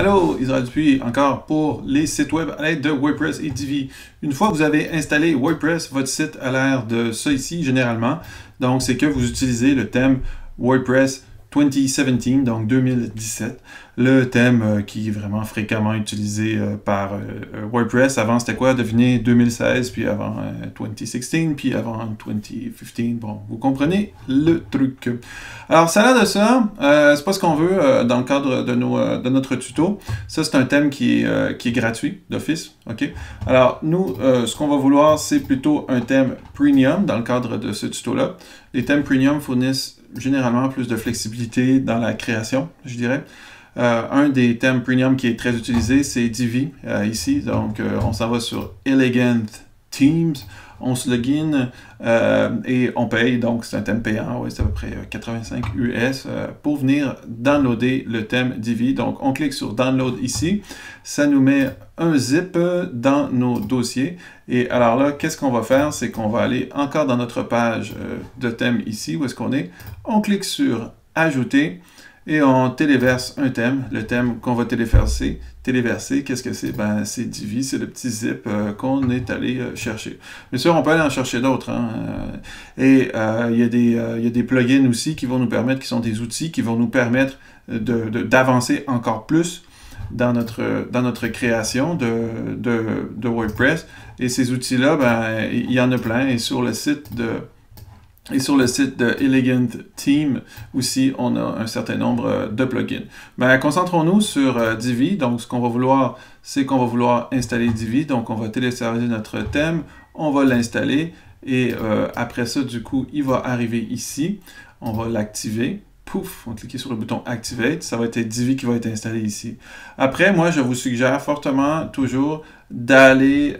Allô, Israël Dupuis, encore pour les sites web à l'aide de WordPress et Divi. Une fois que vous avez installé WordPress, votre site a l'air de ça ici, généralement. Donc, c'est que vous utilisez le thème WordPress 2017, donc 2017. Le thème qui est vraiment fréquemment utilisé par WordPress. Avant, c'était quoi? Devinez 2016, puis avant 2016, puis avant 2015. Bon, vous comprenez le truc. Alors, ça a l'air de ça. C'est pas ce qu'on veut dans le cadre de notre tuto. Ça, c'est un thème qui est gratuit d'office. OK? Alors, nous, ce qu'on va vouloir, c'est plutôt un thème premium dans le cadre de ce tuto-là. Les thèmes premium fournissent généralement plus de flexibilité dans la création, je dirais. Un des thèmes premium qui est très utilisé, c'est Divi, ici. Donc, on s'en va sur Elegant Themes, on se login et on paye. Donc, c'est un thème payant, ouais, c'est à peu près 85 US pour venir downloader le thème Divi. Donc, on clique sur Download ici. Ça nous met un zip dans nos dossiers. Et alors là, qu'est-ce qu'on va faire? C'est qu'on va aller encore dans notre page de thème ici. Où est-ce qu'on est? On clique sur Ajouter. Et on téléverse un thème, le thème qu'on va téléverser. Téléverser, qu'est-ce que c'est? Ben, c'est Divi, c'est le petit zip qu'on est allé chercher. Bien sûr, on peut aller en chercher d'autres. Hein? Et il y a des plugins aussi qui vont nous permettre, qui sont des outils qui vont nous permettre d'avancer encore plus dans notre création de WordPress. Et ces outils-là, ben, il y en a plein. Et sur le site de Elegant Theme aussi, on a un certain nombre de plugins. Ben, concentrons-nous sur Divi. Donc, ce qu'on va vouloir, c'est qu'on va vouloir installer Divi. Donc, on va télécharger notre thème, on va l'installer. Et après ça, du coup, il va arriver ici. On va l'activer. Pouf, on va cliquer sur le bouton Activate. Ça va être Divi qui va être installé ici. Après, moi, je vous suggère fortement toujours d'aller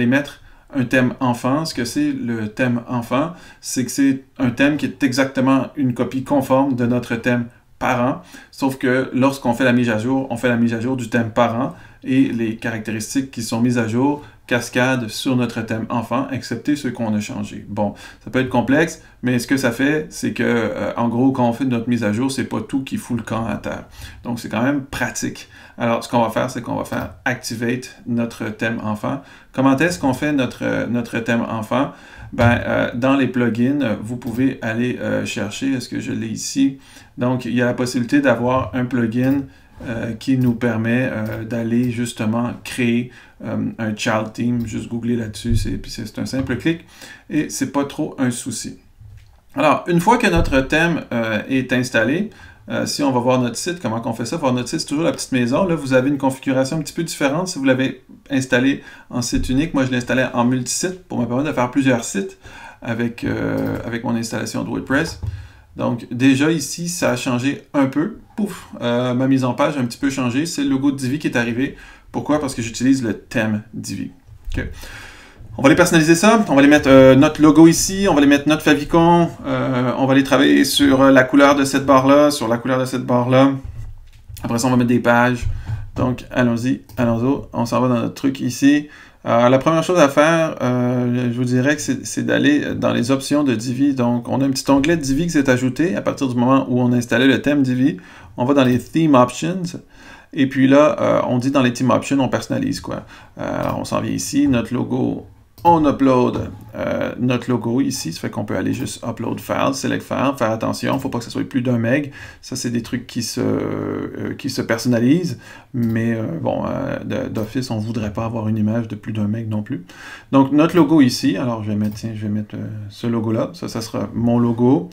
mettre un thème enfant. Ce que c'est le thème enfant, c'est que c'est un thème qui est exactement une copie conforme de notre thème parent, sauf que lorsqu'on fait la mise à jour, on fait la mise à jour du thème parent et les caractéristiques qui sont mises à jour cascadent sur notre thème enfant, excepté ceux qu'on a changés. Bon, ça peut être complexe, mais ce que ça fait, c'est que, en gros, quand on fait notre mise à jour, c'est pas tout qui fout le camp à terre. Donc, c'est quand même pratique. Alors, ce qu'on va faire, c'est qu'on va faire Activate notre thème enfant. Comment est-ce qu'on fait notre thème enfant? Ben, dans les plugins, vous pouvez aller chercher, est-ce que je l'ai ici? Donc, il y a la possibilité d'avoir un plugin qui nous permet d'aller justement créer un child theme. Juste googler là-dessus, puis c'est un simple clic et c'est pas trop un souci. Alors, une fois que notre thème est installé, si on va voir notre site, comment on fait ça? Voir notre site, c'est toujours la petite maison. Là, vous avez une configuration un petit peu différente si vous l'avez installé en site unique. Moi, je l'ai installé en multisite pour me permettre de faire plusieurs sites avec mon installation de WordPress. Donc, déjà ici, ça a changé un peu. Pouf! Ma mise en page a un petit peu changé. C'est le logo de Divi qui est arrivé. Pourquoi? Parce que j'utilise le thème Divi. Okay. On va aller personnaliser ça. On va aller mettre notre logo ici. On va aller mettre notre favicon. On va aller travailler sur la couleur de cette barre-là, sur la couleur de cette barre-là. Après ça, on va mettre des pages. Donc, allons-y, allons-y. On s'en va dans notre truc ici. La première chose à faire, je vous dirais que c'est d'aller dans les options de Divi. Donc, on a un petit onglet de Divi qui s'est ajouté à partir du moment où on a installé le thème Divi. On va dans les Theme Options. Et puis là, on dit dans les Theme Options, on personnalise quoi. Alors, on s'en vient ici, notre logo. On upload notre logo ici, ça fait qu'on peut aller juste upload file, select file, faire attention, il ne faut pas que ça soit plus d'1 meg. Ça, c'est des trucs qui se personnalisent, mais bon, d'office, on ne voudrait pas avoir une image de plus d'1 meg non plus. Donc, notre logo ici, alors je vais mettre ce logo-là, ça sera mon logo,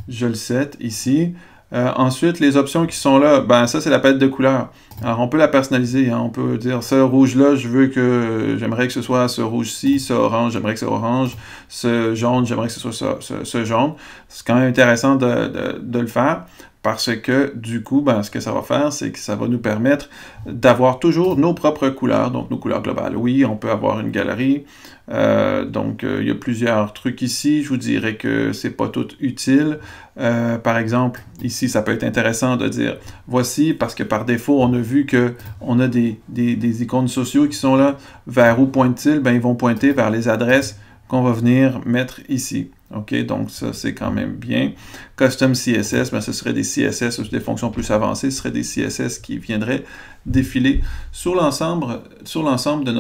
je le set ici. Ensuite, les options qui sont là, ben ça c'est la palette de couleurs. Alors on peut la personnaliser, hein. On peut dire ce rouge-là, j'aimerais que ce soit ce rouge-ci, ce orange, j'aimerais que ce orange, ce jaune, j'aimerais que ce soit ce jaune. C'est quand même intéressant de le faire. Parce que, du coup, ben, ce que ça va faire, c'est que ça va nous permettre d'avoir toujours nos propres couleurs, donc nos couleurs globales. Oui, on peut avoir une galerie, donc il y a plusieurs trucs ici. Je vous dirais que c'est pas tout utile. Par exemple, ici, ça peut être intéressant de dire, voici, parce que par défaut, on a vu qu'on a des icônes sociaux qui sont là. Vers où pointent-ils? Ben, ils vont pointer vers les adresses qu'on va venir mettre ici. OK, donc ça, c'est quand même bien. Custom CSS, ben, ce serait des CSS, des fonctions plus avancées, ce serait des CSS qui viendraient défiler sur l'ensemble de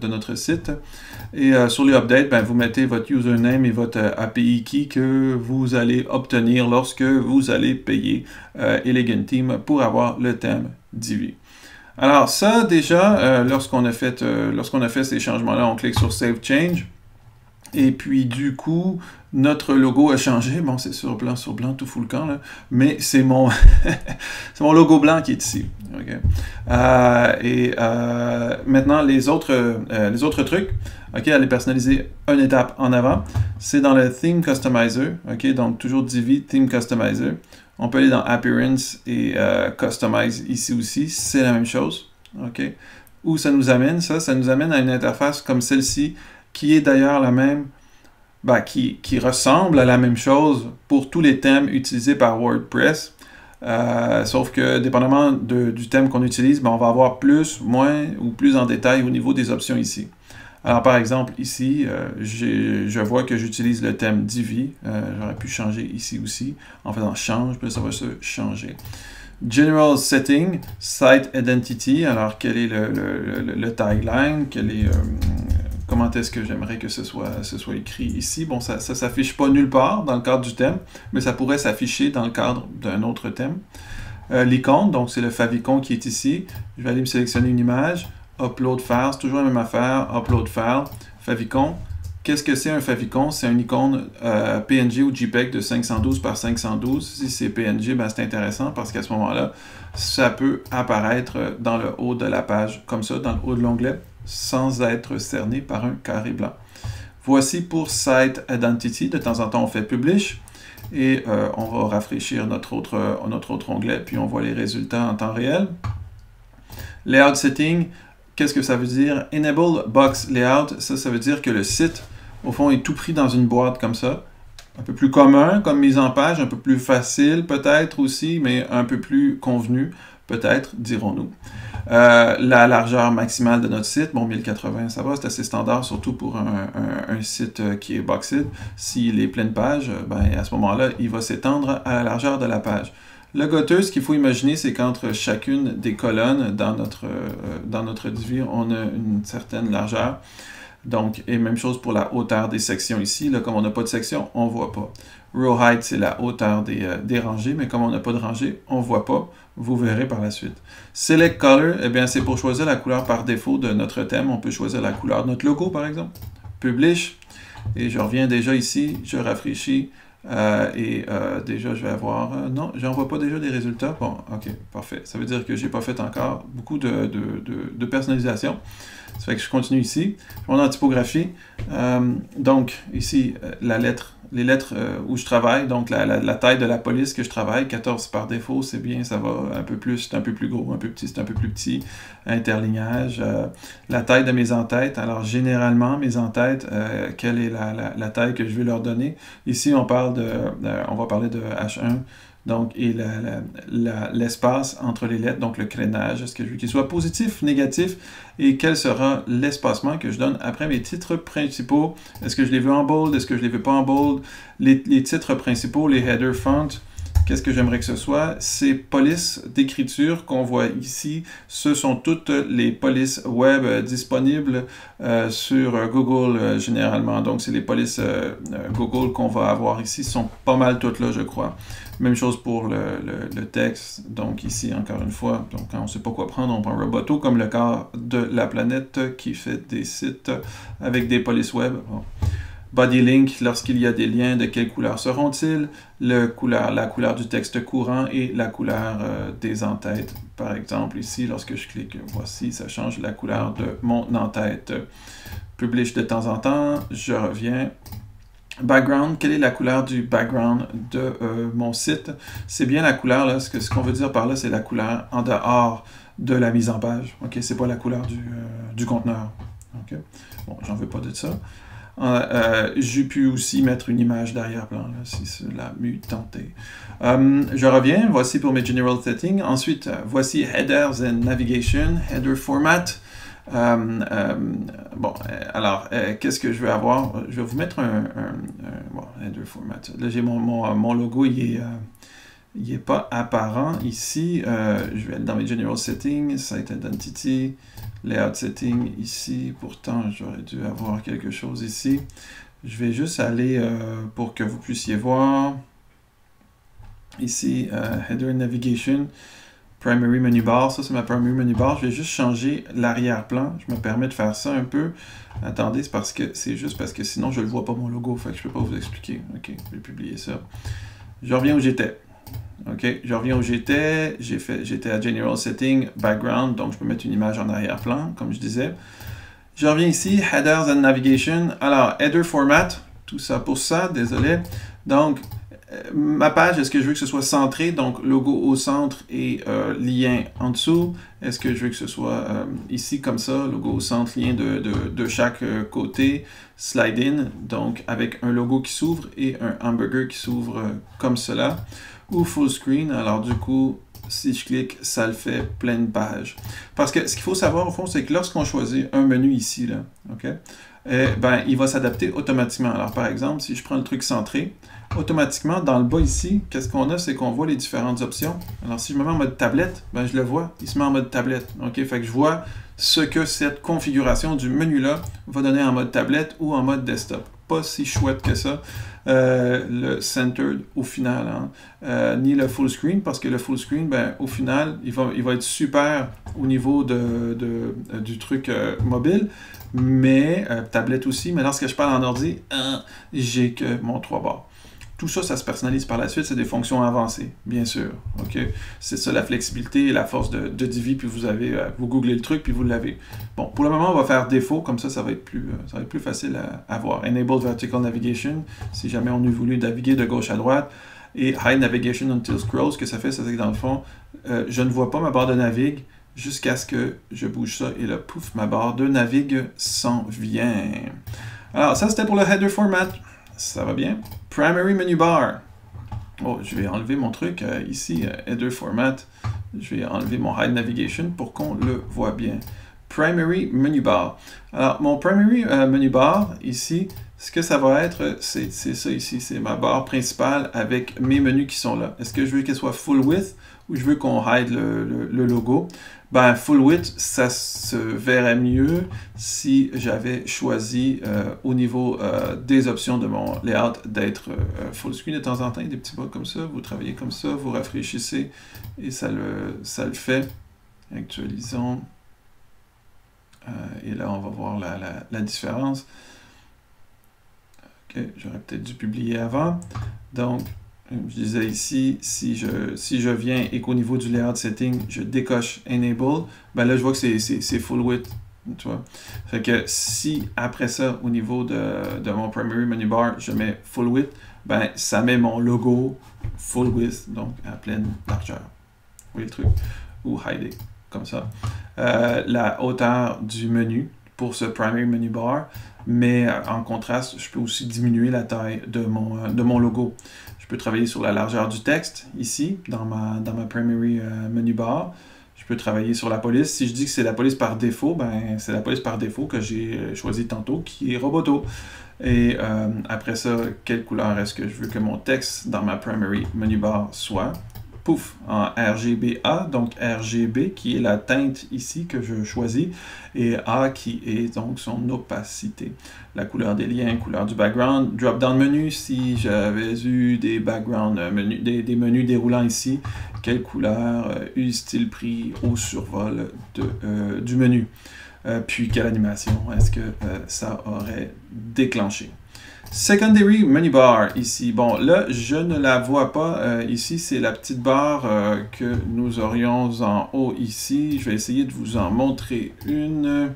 notre site. Et sur les updates, ben, vous mettez votre username et votre API key que vous allez obtenir lorsque vous allez payer Elegant Theme pour avoir le thème Divi. Alors ça, déjà, lorsqu'on a fait ces changements-là, on clique sur Save Change. Et puis, du coup, notre logo a changé. Bon, c'est sur blanc, tout fout le camp, là. Mais c'est mon, c'est mon logo blanc qui est ici. Okay. Maintenant, les autres trucs, OK, à les personnaliser une étape en avant, c'est dans le Theme Customizer. OK, donc toujours Divi, Theme Customizer. On peut aller dans Appearance et Customize ici aussi. C'est la même chose. OK. Où ça nous amène, ça nous amène à une interface comme celle-ci, qui est d'ailleurs la même, ben, qui ressemble à la même chose pour tous les thèmes utilisés par WordPress. Sauf que, dépendamment du thème qu'on utilise, ben, on va avoir plus, moins ou plus en détail au niveau des options ici. Alors, par exemple, ici, je vois que j'utilise le thème Divi. J'aurais pu changer ici aussi en faisant change, puis ça va se changer. General Setting, Site Identity. Alors, quel est le tagline? Comment est-ce que j'aimerais que ce soit écrit ici? Bon, ça ne s'affiche pas nulle part dans le cadre du thème, mais ça pourrait s'afficher dans le cadre d'un autre thème. L'icône, donc c'est le favicon qui est ici. Je vais aller me sélectionner une image. Upload File, c'est toujours la même affaire. Upload File, favicon. Qu'est-ce que c'est un favicon? C'est une icône PNG ou JPEG de 512 par 512. Si c'est PNG, ben c'est intéressant parce qu'à ce moment-là, ça peut apparaître dans le haut de la page, comme ça, dans le haut de l'onglet, sans être cerné par un carré blanc. Voici pour Site Identity. De temps en temps, on fait Publish et on va rafraîchir notre autre onglet, puis on voit les résultats en temps réel. Layout Setting, qu'est-ce que ça veut dire? Enable Box Layout, ça veut dire que le site, au fond, est tout pris dans une boîte comme ça. Un peu plus commun comme mise en page, un peu plus facile peut-être aussi, mais un peu plus convenu, peut-être, dirons-nous. La largeur maximale de notre site, bon, 1080, ça va, c'est assez standard, surtout pour un site qui est boxed. S'il est pleine page, ben, à ce moment-là, il va s'étendre à la largeur de la page. Le gotteur, ce qu'il faut imaginer, c'est qu'entre chacune des colonnes dans notre Divi, on a une certaine largeur. Donc, et même chose pour la hauteur des sections ici. Là, comme on n'a pas de section, on ne voit pas. Row height, c'est la hauteur des rangées, mais comme on n'a pas de rangée, on ne voit pas. Vous verrez par la suite. Select Color, eh bien, c'est pour choisir la couleur par défaut de notre thème. On peut choisir la couleur de notre logo, par exemple. Publish. Et je reviens déjà ici, je rafraîchis. Déjà, je vais avoir... non, je n'envoie pas déjà des résultats. Bon, ok, parfait. Ça veut dire que je n'ai pas fait encore beaucoup de personnalisation. Ça fait que je continue ici. Je vais en typographie. Donc, ici, les lettres où je travaille, donc la taille de la police que je travaille, 14 par défaut, c'est bien, ça va un peu plus, c'est un peu plus gros, un peu petit, c'est un peu plus petit. Interlignage. La taille de mes entêtes. Alors, généralement, mes entêtes, quelle est la taille que je vais leur donner? Ici, on va parler de H1. Donc, et l'espace entre les lettres, donc le crénage, est-ce que je veux qu'il soit positif, négatif, et quel sera l'espacement que je donne après mes titres principaux? Est-ce que je les veux en bold? Est-ce que je les veux pas en bold? Les titres principaux, les header font, qu'est-ce que j'aimerais que ce soit? Ces polices d'écriture qu'on voit ici, ce sont toutes les polices web disponibles sur Google généralement. Donc, c'est les polices Google qu'on va avoir ici, sont pas mal toutes là, je crois. Même chose pour le texte. Donc ici, encore une fois, donc quand on ne sait pas quoi prendre, on prend Roboto comme le cas de la planète qui fait des sites avec des polices web. Bon. Body link, lorsqu'il y a des liens, de quelle couleur seront-ils? La couleur du texte courant et la couleur des entêtes. Par exemple, ici, lorsque je clique, voici, ça change la couleur de mon entête. Publish de temps en temps, je reviens. Background, quelle est la couleur du background de mon site? C'est bien la couleur, là, ce qu'on veut dire par là, c'est la couleur en dehors de la mise en page. Ok, c'est pas la couleur du conteneur. Ok, bon, j'en veux pas de ça. J'ai pu aussi mettre une image d'arrière-plan, si cela m'eût tenté. Je reviens, voici pour mes General Settings. Ensuite, voici Headers and Navigation, Header Format. Alors, qu'est-ce que je vais avoir? Je vais vous mettre bon, header format. Là, j'ai mon logo, il est pas apparent ici. Je vais aller dans mes General Settings, Site Identity, Layout Settings ici. Pourtant, j'aurais dû avoir quelque chose ici. Je vais juste aller pour que vous puissiez voir. Ici, Header Navigation, Primary Menu Bar. Ça, c'est ma Primary Menu Bar. Je vais juste changer l'arrière-plan. Je me permets de faire ça un peu. Attendez, c'est juste parce que sinon, je ne le vois pas mon logo. Fait que je ne peux pas vous expliquer. OK, je vais publier ça. Je reviens où j'étais. OK, je reviens où j'étais. J'étais à General Setting, Background. Donc, je peux mettre une image en arrière-plan, comme je disais. Je reviens ici, Headers and Navigation. Alors, Header Format. Tout ça pour ça, désolé. Donc, ma page, est-ce que je veux que ce soit centré, donc logo au centre et lien en dessous? Est-ce que je veux que ce soit ici comme ça, logo au centre, lien de chaque côté, slide in, donc avec un logo qui s'ouvre et un hamburger qui s'ouvre comme cela, ou full screen? Alors du coup, si je clique, ça le fait pleine page. Parce que ce qu'il faut savoir au fond, c'est que lorsqu'on choisit un menu ici, là, OK, il va s'adapter automatiquement. Alors par exemple, si je prends le truc centré, automatiquement, dans le bas ici, qu'est-ce qu'on a? C'est qu'on voit les différentes options. Alors, si je me mets en mode tablette, je le vois, il se met en mode tablette. OK? Fait que je vois ce que cette configuration du menu-là va donner en mode tablette ou en mode desktop. Pas si chouette que ça, le centered au final, hein? Ni le full screen, parce que le full screen, au final, il va être super au niveau du truc mobile, mais tablette aussi. Mais lorsque je parle en ordi, j'ai que mon 3 barres. Tout ça, ça se personnalise par la suite, c'est des fonctions avancées, bien sûr. Okay? C'est ça la flexibilité et la force de Divi, puis vous googlez le truc, puis vous l'avez. Bon, pour le moment, on va faire défaut, comme ça va être plus facile à voir. Enable Vertical Navigation, si jamais on eût voulu naviguer de gauche à droite. Et Hide Navigation Until Scroll, ce que ça fait, c'est que dans le fond, je ne vois pas ma barre de navigue jusqu'à ce que je bouge ça, et là, pouf, ma barre de navigue s'en vient. Alors, ça, c'était pour le Header Format. Ça va bien. Primary Menu Bar. Oh, je vais enlever mon truc ici, Header Format. Je vais enlever mon Hide Navigation pour qu'on le voit bien. Primary Menu Bar. Alors, mon Primary Menu Bar, ici, ce que ça va être, c'est ça ici. C'est ma barre principale avec mes menus qui sont là. Est-ce que je veux qu'elle soit full width ou je veux qu'on hide le logo? Full width, ça se verrait mieux si j'avais choisi au niveau des options de mon layout d'être full screen de temps en temps. Des petits bugs comme ça, vous travaillez comme ça, vous rafraîchissez et ça le fait. Actualisons. Et là, on va voir la différence. Ok, j'aurais peut-être dû publier avant. Donc, je disais ici, si je viens et qu'au niveau du layout setting, je décoche Enable, là, je vois que c'est full width. Tu vois? Fait que si, après ça, au niveau de mon Primary Menu Bar, je mets full width, ça met mon logo full width, donc à pleine largeur. Vous voyez le truc? Ou hide it, comme ça. La hauteur du menu pour ce Primary Menu Bar, mais en contraste, je peux aussi diminuer la taille de mon logo. Je peux travailler sur la largeur du texte, ici, dans ma Primary Menu Bar. Je peux travailler sur la police. Si je dis que c'est la police par défaut, c'est la police par défaut que j'ai choisi tantôt, qui est Roboto. Et après ça, quelle couleur est-ce que je veux que mon texte dans ma Primary Menu Bar soit? Pouf, en RGBA, donc RGB qui est la teinte ici que je choisis, et A qui est donc son opacité. La couleur des liens, couleur du background, drop-down menu, si j'avais eu des background menus, des menus déroulants ici, quelle couleur eussent-ils pris au survol du menu? Puis quelle animation est-ce que ça aurait déclenché? Secondary Menu Bar, ici. Bon, là, je ne la vois pas. Ici, c'est la petite barre que nous aurions en haut ici. Je vais essayer de vous en montrer une.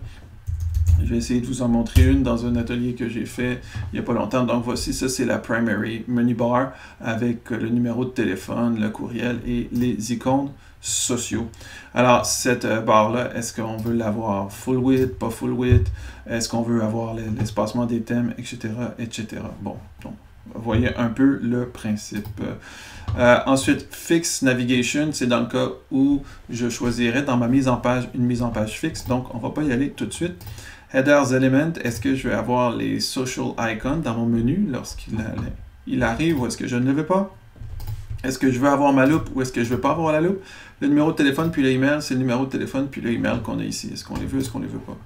Je vais essayer de vous en montrer une dans un atelier que j'ai fait il n'y a pas longtemps. Donc, voici, ça, c'est la Primary Menu Bar avec le numéro de téléphone, le courriel et les icônes sociaux. Alors, cette barre-là, est-ce qu'on veut l'avoir full width, pas full width? Est-ce qu'on veut avoir l'espacement des thèmes, etc., etc.? Bon, donc, Vous voyez un peu le principe. Ensuite, Fix Navigation, c'est dans le cas où je choisirais dans ma mise en page une mise en page fixe, donc on ne va pas y aller tout de suite. Headers Element, est-ce que je vais avoir les social icons dans mon menu lorsqu'il arrive ou est-ce que je ne le veux pas? Est-ce que je veux avoir ma loupe ou est-ce que je ne veux pas avoir la loupe? Le numéro de téléphone puis l'email, c'est le numéro de téléphone puis l'email qu'on a ici. Est-ce qu'on les veut, est-ce qu'on les veut pas?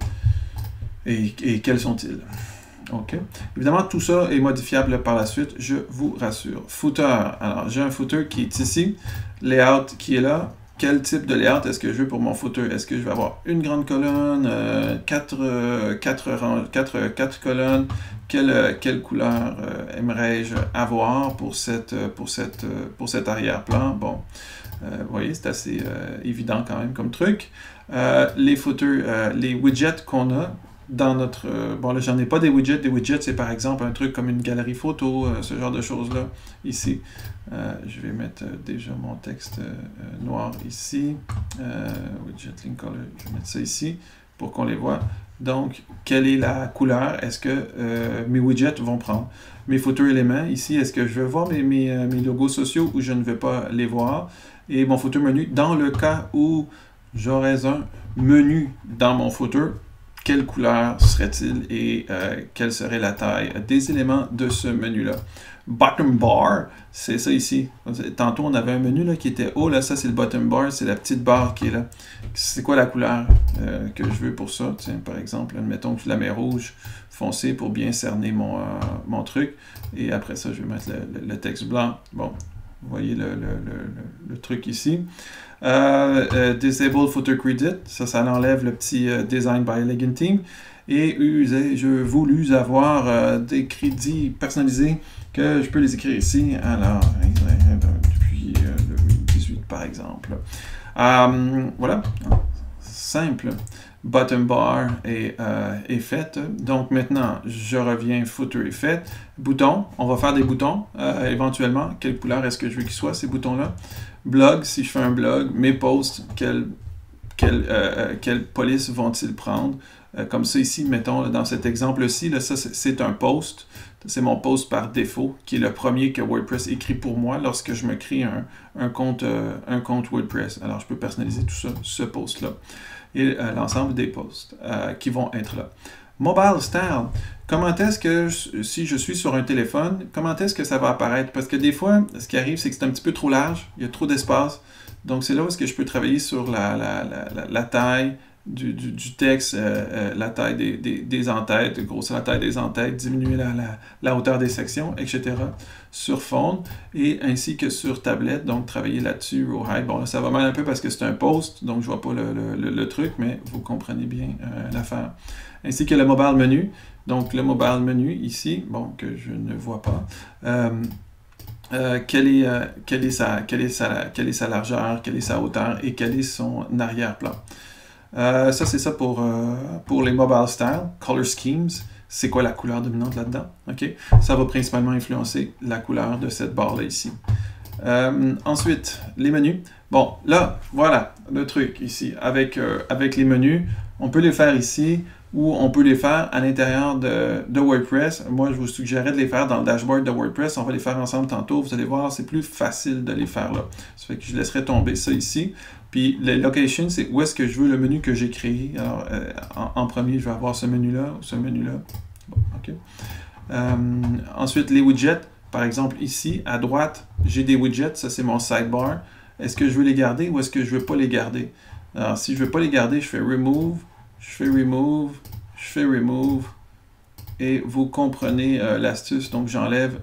Et quels sont-ils? OK. Évidemment, tout ça est modifiable par la suite, je vous rassure. Footer. Alors, j'ai un footer qui est ici. Layout qui est là. Quel type de layout est-ce que je veux pour mon footer? Est-ce que je vais avoir une grande colonne, quatre colonnes? Quelle couleur aimerais-je avoir pour cet arrière-plan? Bon, vous voyez, c'est assez évident quand même comme truc. Les footers, les widgets qu'on a dans notre... bon, là, j'en ai pas des widgets. Des widgets, c'est par exemple un truc comme une galerie photo, ce genre de choses-là, ici. Je vais mettre déjà mon texte noir ici. Widget link color, je vais mettre ça ici pour qu'on les voit. Donc, quelle est la couleur? Est-ce que mes widgets vont prendre? Mes footer éléments, ici, est-ce que je veux voir mes logos sociaux ou je ne veux pas les voir? Et mon footer menu, dans le cas où j'aurais un menu dans mon footer, quelle couleur serait-il et quelle serait la taille des éléments de ce menu-là? Bottom bar, c'est ça ici. Tantôt, on avait un menu là, qui était haut. Là, ça, c'est le bottom bar. C'est la petite barre qui est là. C'est quoi la couleur que je veux pour ça? Tiens, par exemple, admettons que je la mets rouge foncé pour bien cerner mon truc. Et après ça, je vais mettre le texte blanc. Bon, vous voyez le truc ici. Disable Footer Credit, ça enlève le petit Design by Elegant Team. Et je voulu avoir des crédits personnalisés que je peux les écrire ici. Alors, depuis le 18 par exemple. Voilà, simple. Bottom bar est faite. Donc maintenant, je reviens, footer est fait. Bouton, on va faire des boutons éventuellement. Quelle couleur est-ce que je veux qu'ils soient, ces boutons-là? Blog, si je fais un blog, mes posts, quelle police vont-ils prendre? Comme ça ici, mettons, dans cet exemple-ci, ça c'est un post. C'est mon post par défaut, qui est le premier que WordPress écrit pour moi lorsque je me crée un compte WordPress. Alors, je peux personnaliser tout ça, ce post-là. Et l'ensemble des posts qui vont être là. Mobile Style. Comment est-ce que, si je suis sur un téléphone, comment est-ce que ça va apparaître? Parce que des fois, ce qui arrive, c'est que c'est un petit peu trop large, il y a trop d'espace. Donc, c'est là où est-ce que je peux travailler sur la taille du texte, la taille des entêtes, grossir la taille des entêtes, diminuer la hauteur des sections, etc. Sur fond, et ainsi que sur tablette, donc travailler là-dessus, row height. Bon, là, ça va mal un peu parce que c'est un post, donc je vois pas le truc, mais vous comprenez bien l'affaire. Ainsi que le mobile menu. Donc, le mobile menu ici, bon, que je ne vois pas. Quelle est sa largeur, quelle est sa hauteur et quel est son arrière-plan. Ça, c'est ça pour les mobile style. Color schemes, c'est quoi la couleur dominante là-dedans? Okay? Ça va principalement influencer la couleur de cette barre-là ici. Ensuite, les menus. Bon, là, voilà le truc ici. Avec les menus, on peut les faire ici ou on peut les faire à l'intérieur de WordPress. Moi, je vous suggérerais de les faire dans le dashboard de WordPress. On va les faire ensemble tantôt. Vous allez voir, c'est plus facile de les faire là. Ça fait que je laisserai tomber ça ici. Puis, les locations, c'est où est-ce que je veux le menu que j'ai créé. Alors, en premier, je vais avoir ce menu-là ou ce menu-là. Bon, OK. Ensuite, les widgets. Par exemple, ici, à droite, j'ai des widgets. Ça, c'est mon sidebar. Est-ce que je veux les garder ou est-ce que je ne veux pas les garder? Alors, si je ne veux pas les garder, je fais Remove. Je fais Remove, et vous comprenez l'astuce. Donc, j'enlève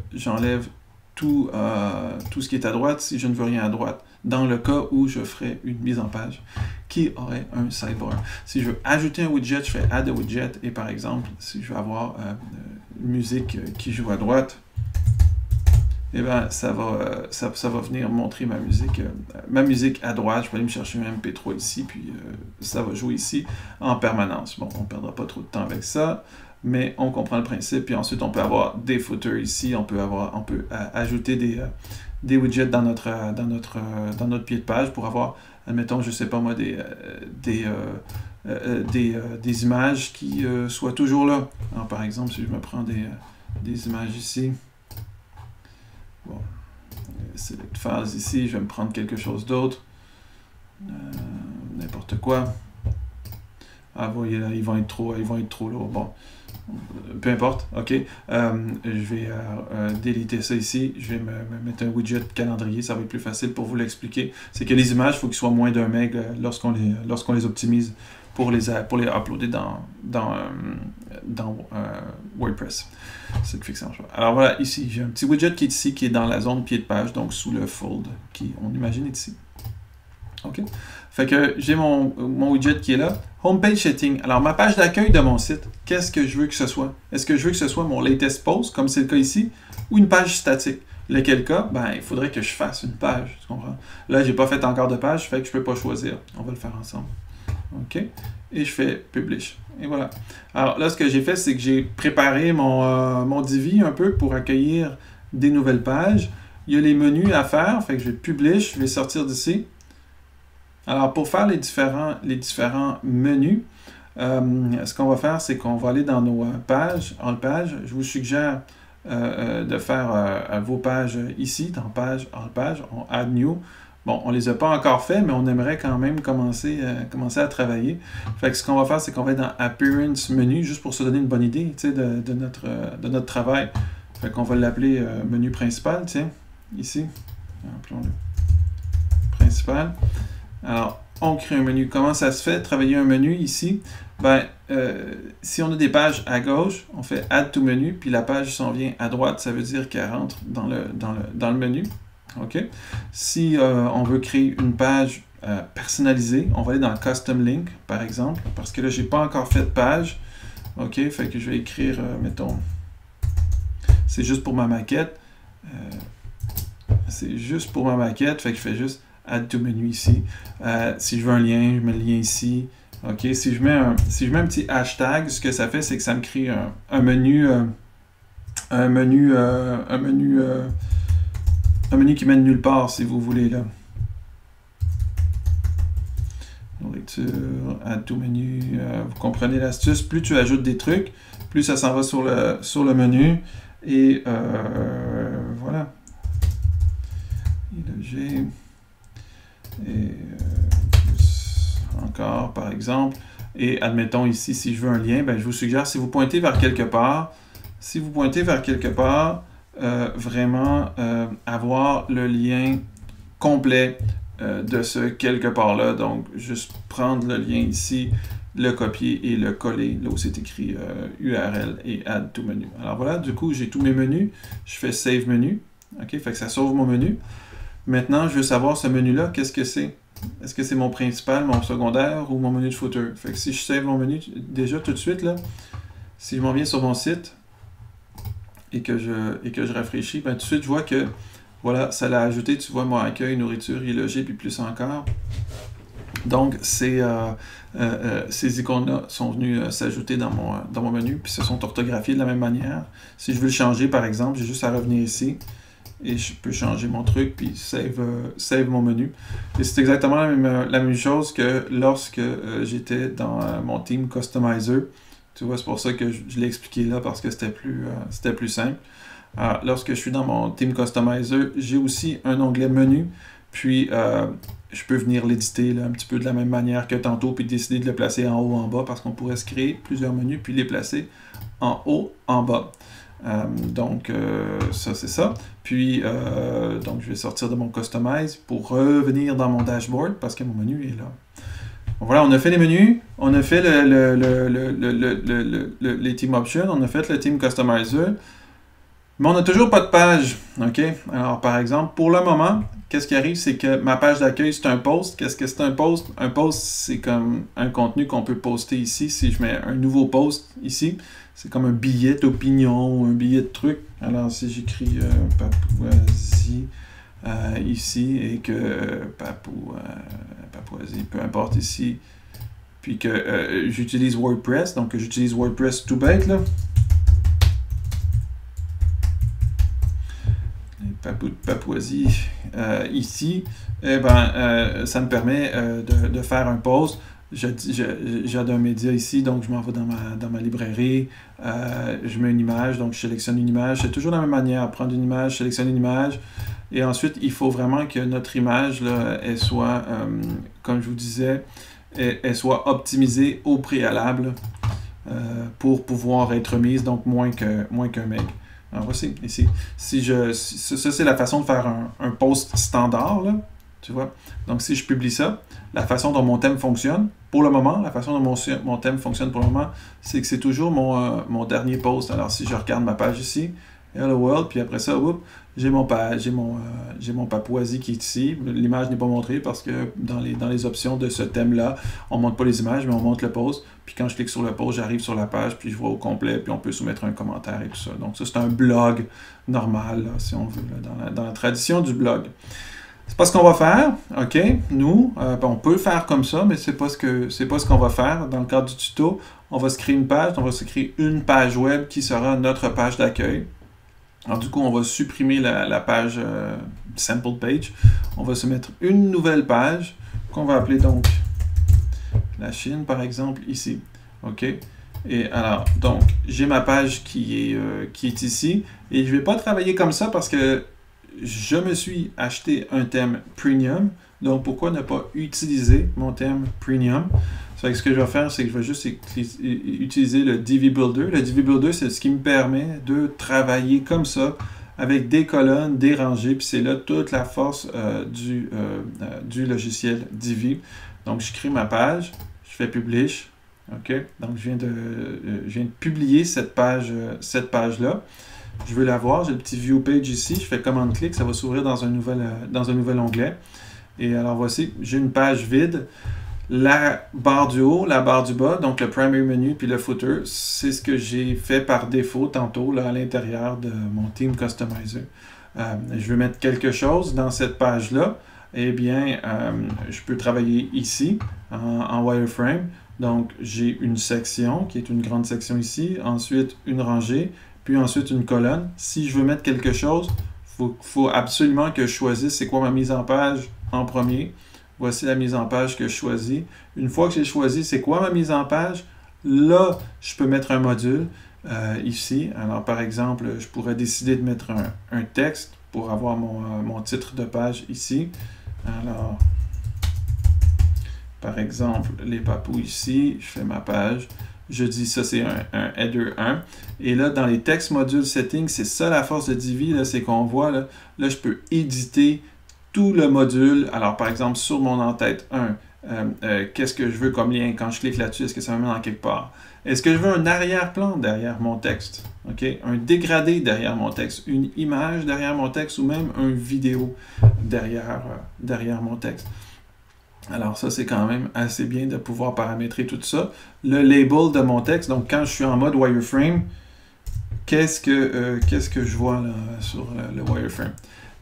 tout ce qui est à droite si je ne veux rien à droite, dans le cas où je ferais une mise en page qui aurait un sidebar. Si je veux ajouter un widget, je fais Add a widget, et par exemple, si je veux avoir une musique qui joue à droite, eh bien, ça va venir montrer ma musique à droite. Je vais aller me chercher un MP3 ici, puis ça va jouer ici en permanence. Bon, on ne perdra pas trop de temps avec ça, mais on comprend le principe. Puis ensuite, on peut avoir des footers ici. On peut ajouter des widgets dans notre pied de page pour avoir, admettons, je ne sais pas moi, des images qui soient toujours là. Alors, par exemple, si je me prends des images ici, bon, select files ici, je vais me prendre quelque chose d'autre. N'importe quoi. Ah, vous voyez là, ils vont être trop lourds. Bon, peu importe, ok. Je vais déliter ça ici. Je vais me mettre un widget calendrier, ça va être plus facile pour vous l'expliquer. C'est que les images, il faut qu'ils soient moins d'1 meg lorsqu'on les optimise pour les uploader dans WordPress. C'est ce qui fait que ça marche. Alors voilà, ici, j'ai un petit widget qui est ici, qui est dans la zone pied de page, donc sous le fold, qui, on imagine, est ici. OK? Fait que j'ai mon widget qui est là. Homepage setting. Alors, ma page d'accueil de mon site, qu'est-ce que je veux que ce soit? Est-ce que je veux que ce soit mon latest post, comme c'est le cas ici, ou une page statique? Lequel cas? Ben, il faudrait que je fasse une page, tu comprends? Là, j'ai pas fait encore de page, fait que je peux pas choisir. On va le faire ensemble. OK? Et je fais Publish. Et voilà. Alors là, ce que j'ai fait, c'est que j'ai préparé mon Divi un peu pour accueillir des nouvelles pages. Il y a les menus à faire, fait que je vais Publish, je vais sortir d'ici. Alors, pour faire les différents menus, ce qu'on va faire, c'est qu'on va aller dans nos pages, All Page. Je vous suggère de faire vos pages ici, dans Page, All Page, on Add New. Bon, on ne les a pas encore fait, mais on aimerait quand même commencer à travailler. Fait que ce qu'on va faire, c'est qu'on va être dans Appearance Menu, juste pour se donner une bonne idée de notre travail. Fait qu'on va l'appeler menu principal, tiens, ici. Appelons-le principal. Alors, on crée un menu. Comment ça se fait, travailler un menu ici? Ben, si on a des pages à gauche, on fait Add to Menu, puis la page s'en vient à droite, ça veut dire qu'elle rentre dans le menu. OK? Si on veut créer une page personnalisée, on va aller dans Custom Link, par exemple, parce que là, je n'ai pas encore fait de page. OK? Fait que je vais écrire, mettons, c'est juste pour ma maquette. C'est juste pour ma maquette, fait que je fais juste Add to Menu ici. Si je veux un lien, je mets le lien ici. OK? Si je mets un petit hashtag, ce que ça fait, c'est que ça me crée un menu qui mène nulle part, si vous voulez, là. Lecture, Add to Menu, vous comprenez l'astuce. Plus tu ajoutes des trucs, plus ça s'en va sur le menu. Et voilà. Illoger. Et plus encore, par exemple. Et admettons ici, si je veux un lien, ben, je vous suggère, si vous pointez vers quelque part, vraiment avoir le lien complet de ce quelque part-là. Donc, juste prendre le lien ici, le copier et le coller là où c'est écrit URL et Add to Menu. Alors voilà, du coup, j'ai tous mes menus. Je fais Save Menu. OK, fait que ça sauve mon menu. Maintenant, je veux savoir ce menu-là, qu'est-ce que c'est? Est-ce que c'est mon principal, mon secondaire ou mon menu de footer? Fait que si je save mon menu déjà tout de suite, là, si je m'en viens sur mon site et que je rafraîchis, ben, tout de suite, je vois que voilà, ça l'a ajouté, tu vois, mon accueil, nourriture, illoger, puis plus encore. Donc, ces icônes-là sont venues s'ajouter dans mon menu, puis se sont orthographiées de la même manière. Si je veux le changer, par exemple, j'ai juste à revenir ici. Et je peux changer mon truc, puis save mon menu. Et c'est exactement la même chose que lorsque j'étais dans mon Theme Customizer. Tu vois, c'est pour ça que je l'ai expliqué là, parce que c'était plus simple. Alors, lorsque je suis dans mon Theme Customizer, j'ai aussi un onglet menu, puis je peux venir l'éditer un petit peu de la même manière que tantôt, puis décider de le placer en haut ou en bas, parce qu'on pourrait se créer plusieurs menus, puis les placer en haut, en bas. Donc, ça, c'est ça. Puis, donc, je vais sortir de mon Customize pour revenir dans mon dashboard parce que mon menu est là. Bon, voilà, on a fait les menus, on a fait les Theme Options, on a fait le Theme Customizer, mais on n'a toujours pas de page. OK? Alors, par exemple, pour le moment, qu'est-ce qui arrive, c'est que ma page d'accueil, c'est un post. Qu'est-ce que c'est un post? Un post, c'est comme un contenu qu'on peut poster ici. Si je mets un nouveau post ici, c'est comme un billet d'opinion ou un billet de truc. Alors, si j'écris Papouasie ici et que Papouasie, peu importe ici, puis que j'utilise WordPress, donc j'utilise WordPress tout bête, là. Papouasie ici, eh ben, ça me permet de faire un post. J'aide un média ici, donc je m'en vais dans ma librairie, je mets une image, donc je sélectionne une image. C'est toujours de la même manière, prendre une image, sélectionner une image, et ensuite il faut vraiment que notre image, là, elle soit, comme je vous disais, elle soit optimisée au préalable pour pouvoir être mise, donc moins qu'un meg. Alors voici, ici. Ça, c'est la façon de faire un post standard, là, tu vois. Donc, si je publie ça, la façon dont mon thème fonctionne, pour le moment, la façon dont mon thème fonctionne pour le moment, c'est que c'est toujours mon dernier post. Alors, si je regarde ma page ici, Hello World, puis après ça, j'ai mon Papouasie qui est ici. L'image n'est pas montrée parce que dans les options de ce thème-là, on ne montre pas les images, mais on montre le post. Puis quand je clique sur le post, j'arrive sur la page, puis je vois au complet, puis on peut soumettre un commentaire et tout ça. Donc ça, c'est un blog normal, là, si on veut, là, dans la tradition du blog. C'est pas ce qu'on va faire, ok? Nous, on peut faire comme ça, mais c'est pas ce qu'on va faire. Dans le cadre du tuto, on va se créer une page, on va se créer une page web qui sera notre page d'accueil. Alors du coup, on va supprimer la page sample page. On va se mettre une nouvelle page qu'on va appeler donc la Chine, par exemple, ici. OK? Et alors, donc, j'ai ma page qui est ici. Et je ne vais pas travailler comme ça parce que je me suis acheté un thème premium. Donc, pourquoi ne pas utiliser mon thème premium? Ce que je vais faire, c'est que je vais juste utiliser le Divi Builder. Le Divi Builder, c'est ce qui me permet de travailler comme ça, avec des colonnes, des rangées, puis c'est là toute la force du logiciel Divi. Donc, je crée ma page, je fais Publish. OK? Donc, je viens de publier cette page-là. Je veux la voir, j'ai le petit View Page ici, je fais commande-clic, ça va s'ouvrir dans un nouvel onglet. Et alors, voici, j'ai une page vide. La barre du haut, la barre du bas, donc le primary menu puis le footer, c'est ce que j'ai fait par défaut tantôt là, à l'intérieur de mon Theme Customizer. Je veux mettre quelque chose dans cette page-là. Eh bien, je peux travailler ici en wireframe. Donc, j'ai une section qui est une grande section ici, ensuite une rangée, puis ensuite une colonne. Si je veux mettre quelque chose, il faut absolument que je choisisse c'est quoi ma mise en page en premier. Voici la mise en page que je choisis. Une fois que j'ai choisi c'est quoi ma mise en page, là, je peux mettre un module ici. Alors, par exemple, je pourrais décider de mettre un texte pour avoir mon titre de page ici. Alors, par exemple, les papous ici, je fais ma page. Je dis ça, c'est un header 1. Et là, dans les text module settings, c'est ça la force de Divi, c'est qu'on voit, là, je peux éditer tout le module. Alors, par exemple, sur mon en-tête 1, qu'est-ce que je veux comme lien? Quand je clique là-dessus, est-ce que ça me met dans quelque part? Est-ce que je veux un arrière-plan derrière mon texte? Okay? Un dégradé derrière mon texte? Une image derrière mon texte ou même une vidéo derrière mon texte? Alors ça, c'est quand même assez bien de pouvoir paramétrer tout ça. Le label de mon texte, donc quand je suis en mode wireframe, qu'est-ce que je vois là, sur le wireframe?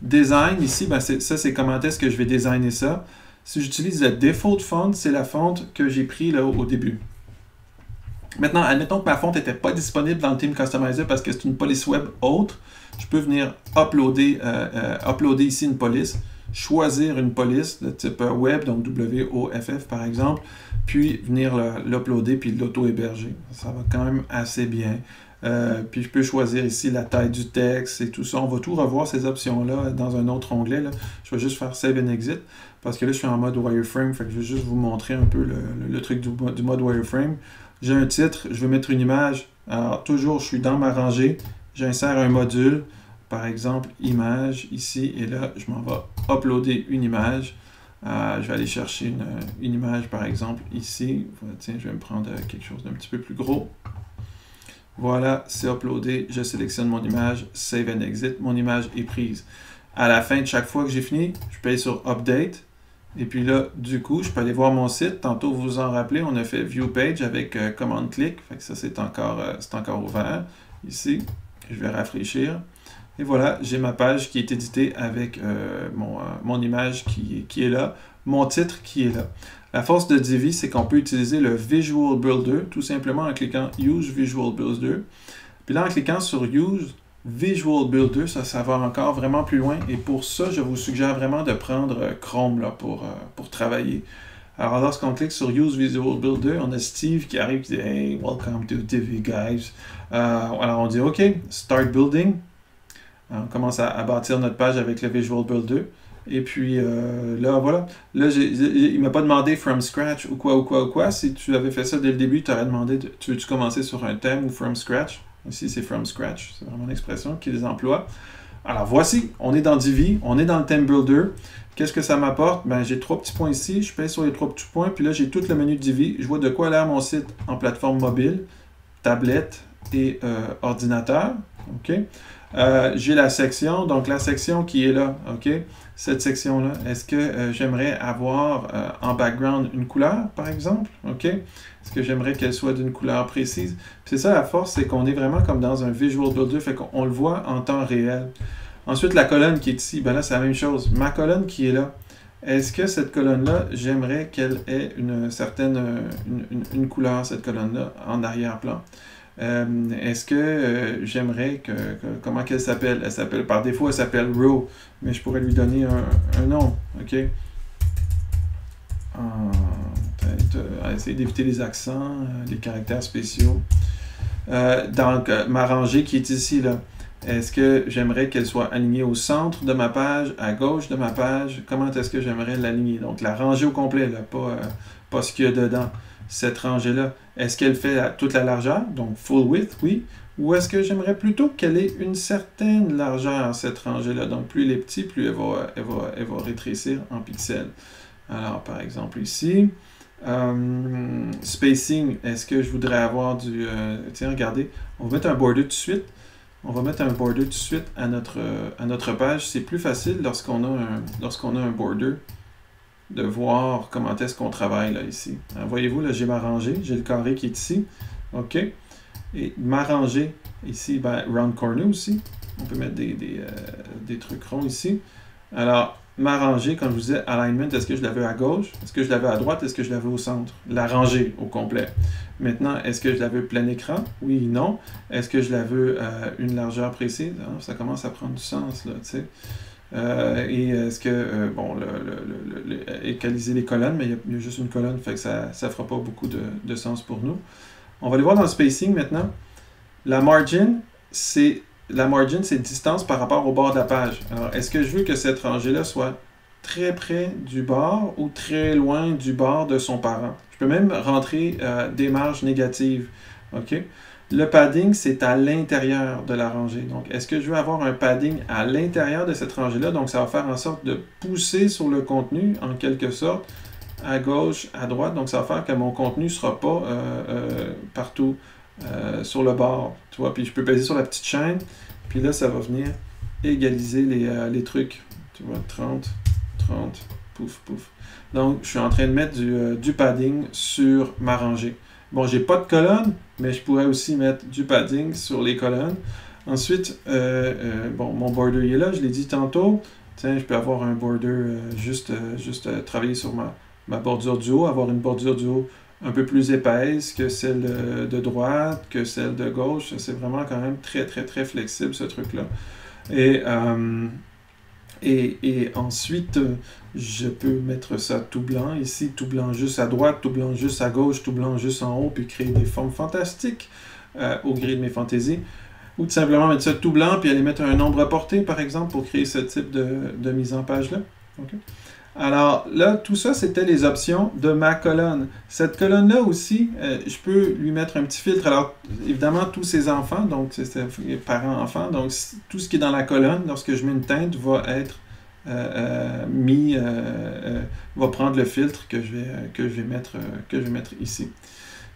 Design, ici, ben ça c'est comment est-ce que je vais designer ça. Si j'utilise la default font, c'est la fonte que j'ai pris là au début. Maintenant, admettons que ma fonte n'était pas disponible dans le Theme Customizer parce que c'est une police web autre. Je peux venir uploader ici une police, choisir une police de type web, donc WOFF par exemple, puis venir l'uploader puis l'auto-héberger. Ça va quand même assez bien. Puis je peux choisir ici la taille du texte et tout ça. On va tout revoir ces options-là dans un autre onglet. Là. Je vais juste faire Save and Exit parce que là, je suis en mode wireframe. Fait que je vais juste vous montrer un peu le truc du mode wireframe. J'ai un titre, je veux mettre une image. Alors, toujours, je suis dans ma rangée. J'insère un module, par exemple, image, ici. Et là, je m'en vais uploader une image. Je vais aller chercher une image, par exemple, ici. Tiens, je vais me prendre quelque chose d'un petit peu plus gros. Voilà, c'est uploadé. Je sélectionne mon image, Save and Exit. Mon image est prise. À la fin de chaque fois que j'ai fini, je paye sur Update. Et puis là, du coup, je peux aller voir mon site. Tantôt, vous vous en rappelez, on a fait View Page avec commande-clic. Fait que ça, c'est encore ouvert. Ici, je vais rafraîchir. Et voilà, j'ai ma page qui est éditée avec mon image qui est là, mon titre qui est là. La force de Divi, c'est qu'on peut utiliser le Visual Builder, tout simplement en cliquant Use Visual Builder. Puis là, en cliquant sur Use Visual Builder, ça va encore vraiment plus loin. Et pour ça, je vous suggère vraiment de prendre Chrome là, pour travailler. Alors, lorsqu'on clique sur Use Visual Builder, on a Steve qui arrive qui dit « Hey, welcome to Divi, guys. » Alors, on dit « OK, Start Building. » On commence à bâtir notre page avec le Visual Builder. Et puis, là, voilà. Là, il ne m'a pas demandé from scratch ou quoi. Si tu avais fait ça dès le début, tu aurais demandé tu veux-tu commencer sur un thème ou from scratch. Ici, c'est from scratch. C'est vraiment l'expression qui les emploie. Alors, voici. On est dans Divi. On est dans le theme builder. Qu'est-ce que ça m'apporte? Ben, j'ai 3 petits points ici. Je pèse sur les 3 petits points. Puis là, j'ai tout le menu Divi. Je vois de quoi a l'air mon site en plateforme mobile, tablette et ordinateur. OK? J'ai la section. Donc, la section qui est là. OK? Cette section-là, est-ce que j'aimerais avoir en background une couleur, par exemple? OK? Est-ce que j'aimerais qu'elle soit d'une couleur précise? Puis c'est ça la force, c'est qu'on est vraiment comme dans un Visual Builder, fait qu'on le voit en temps réel. Ensuite, la colonne qui est ici, ben là, c'est la même chose. Ma colonne qui est là, est-ce que cette colonne-là, j'aimerais qu'elle ait une certaine une couleur, cette colonne-là, en arrière-plan? Est-ce que j'aimerais comment qu'elle s'appelle? Elle s'appelle, par défaut, elle s'appelle Row, mais je pourrais lui donner un nom, OK? Peut-être essayer d'éviter les accents, les caractères spéciaux. Donc, ma rangée qui est ici, là, est-ce que j'aimerais qu'elle soit alignée au centre de ma page, à gauche de ma page? Comment est-ce que j'aimerais l'aligner? Donc, la rangée au complet, là, pas ce qu'il y a dedans. Cette rangée-là, est-ce qu'elle fait toute la largeur? Donc, full width, oui. Ou est-ce que j'aimerais plutôt qu'elle ait une certaine largeur, cette rangée-là? Donc, plus elle est petite, plus elle va rétrécir en pixels. Alors, par exemple, ici, spacing, est-ce que je voudrais avoir du... tiens, regardez, on va mettre un border tout de suite. On va mettre un border tout de suite à notre page. C'est plus facile lorsqu'on a un border de voir comment est-ce qu'on travaille là, ici. Voyez-vous, là, j'ai ma rangée, j'ai le carré qui est ici. OK? Et ma rangée, ici, ben, round corner aussi. On peut mettre des trucs ronds ici. Alors, ma rangée, comme je vous disais, alignment, est-ce que je la veux à gauche? Est-ce que je la veux à droite? Est-ce que je la veux au centre? La rangée au complet. Maintenant, est-ce que je la veux plein écran? Oui, non. Est-ce que je la veux une largeur précise? Alors, ça commence à prendre du sens, là, tu sais. Et est-ce que, bon, équaliser les colonnes, mais il y a juste une colonne, fait que ça ne fera pas beaucoup de sens pour nous. On va aller voir dans le spacing maintenant. La margin, c'est distance par rapport au bord de la page. Alors, est-ce que je veux que cette rangée-là soit très près du bord ou très loin du bord de son parent? Je peux même rentrer des marges négatives. OK? Le padding, c'est à l'intérieur de la rangée. Donc, est-ce que je veux avoir un padding à l'intérieur de cette rangée-là? Donc, ça va faire en sorte de pousser sur le contenu, en quelque sorte, à gauche, à droite. Donc, ça va faire que mon contenu ne sera pas partout sur le bord. Tu vois? Puis, je peux peser sur la petite chaîne. Puis là, ça va venir égaliser les trucs. Tu vois? 30, 30, pouf, pouf. Donc, je suis en train de mettre du padding sur ma rangée. Bon, j'ai pas de colonne, mais je pourrais aussi mettre du padding sur les colonnes. Ensuite, bon, mon border il est là, je l'ai dit tantôt. Tiens, je peux avoir un border juste travailler sur ma bordure du haut, avoir une bordure du haut un peu plus épaisse que celle de droite, que celle de gauche. C'est vraiment quand même très, très, très flexible, ce truc-là. Et ensuite, je peux mettre ça tout blanc ici, tout blanc juste à droite, tout blanc juste à gauche, tout blanc juste en haut, puis créer des formes fantastiques au gré de mes fantaisies. Ou tout simplement mettre ça tout blanc, puis aller mettre un nombre porté, par exemple, pour créer ce type de mise en page-là. Okay. Alors là, tout ça, c'était les options de ma colonne. Cette colonne-là aussi, je peux lui mettre un petit filtre. Alors, évidemment, tous ces enfants, donc c'est parents-enfants, donc tout ce qui est dans la colonne, lorsque je mets une teinte, va être va prendre le filtre que je vais mettre ici.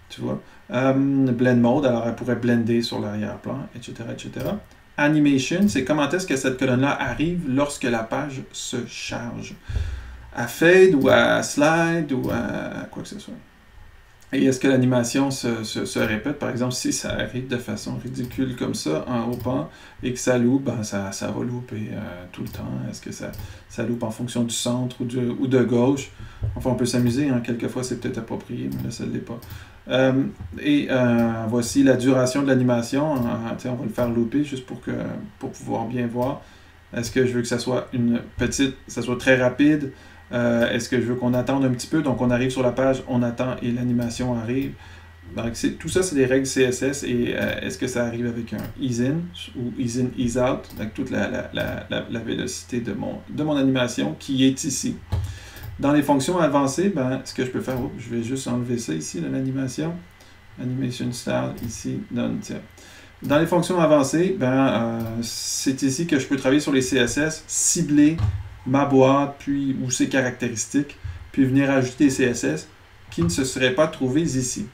Tu vois. Blend mode, alors elle pourrait blender sur l'arrière-plan, etc., etc. Animation, c'est comment est-ce que cette colonne-là arrive lorsque la page se charge. À fade ou à slide ou à quoi que ce soit. Et est-ce que l'animation se répète? Par exemple, si ça arrive de façon ridicule comme ça, en haut pan, et que ça loupe, ben ça va louper tout le temps. Est-ce que ça loupe en fonction du centre ou de gauche? Enfin, on peut s'amuser, hein. Quelquefois c'est peut-être approprié, mais là, ça ne l'est pas. Voici la duration de l'animation. On va le faire louper juste pour pouvoir bien voir. Est-ce que je veux que ça soit ça soit très rapide? Est-ce que je veux qu'on attende un petit peu? Donc, on arrive sur la page, on attend et l'animation arrive. Donc, tout ça, c'est des règles CSS. Et est-ce que ça arrive avec un ease in ou ease in, ease out? Donc, toute la vélocité de mon animation qui est ici. Dans les fonctions avancées, ce que je peux faire, je vais juste enlever ça ici, l'animation. Animation style, ici, done, tiens. Dans les fonctions avancées, c'est ici que je peux travailler sur les CSS, cibler ma boîte, ou ses caractéristiques, puis venir ajouter des CSS qui ne se seraient pas trouvés ici.